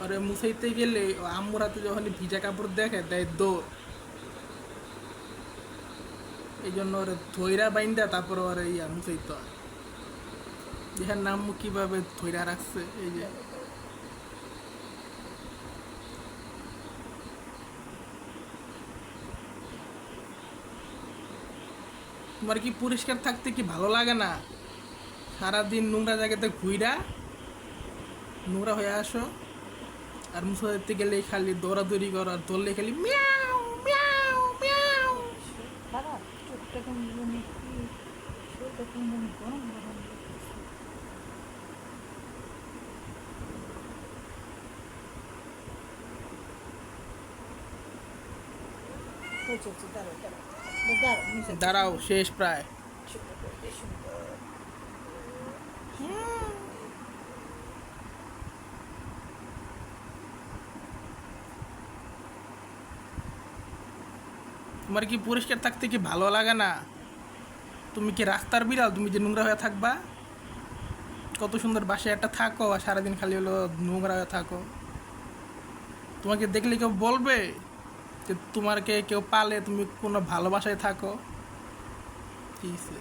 ওরে মুছাইতে গেলে আম্মুর হাতে যখন ভিজা কাপড় দেখে দেয় দৌড়। এই জন্য ওরে ধৈরা বাইন্দা তারপর ওরে মুছাইতে হয়। দেখেন না আম্মু কিভাবে ধৈরা রাখছে। এই যে তোমার কি পরিষ্কার থাকতে কি ভালো লাগে না? সারাদিন নোংরা জায়গাতে ঘুইরা নোংরা হয়ে আসো, আর মুছে দিতে গেলে খালি দৌড়াদৌড়ি করো, আর ধরলে খালি মিয়াও মিয়াও মিয়াও। খারাপ চোখটা কেমন জানি কি, শরীরটা কেমন জানি গরম গরম লাগতেছে। হয়েছে হচ্ছে, দাঁড়াও দাঁড়াও দাঁড়াও নিচে দাঁড়াও, শেষ প্রায়। সুন্দর করে দে, সুন্দর। তোমার কি পরিষ্কার থাকতে কি ভালো লাগে না? তুমি কি রাস্তার বিড়াল, তুমি যে নোংরা হয়ে থাকবা? কত সুন্দর বাসায় একটা থাকো, আর সারাদিন খালি হলো নোংরা হয়ে থাকো। তোমাকে দেখলে কেউ বলবে যে তোমারকে কেউ পালে তুমি কোনো ভালোবাসায় থাকো? কি হইছে?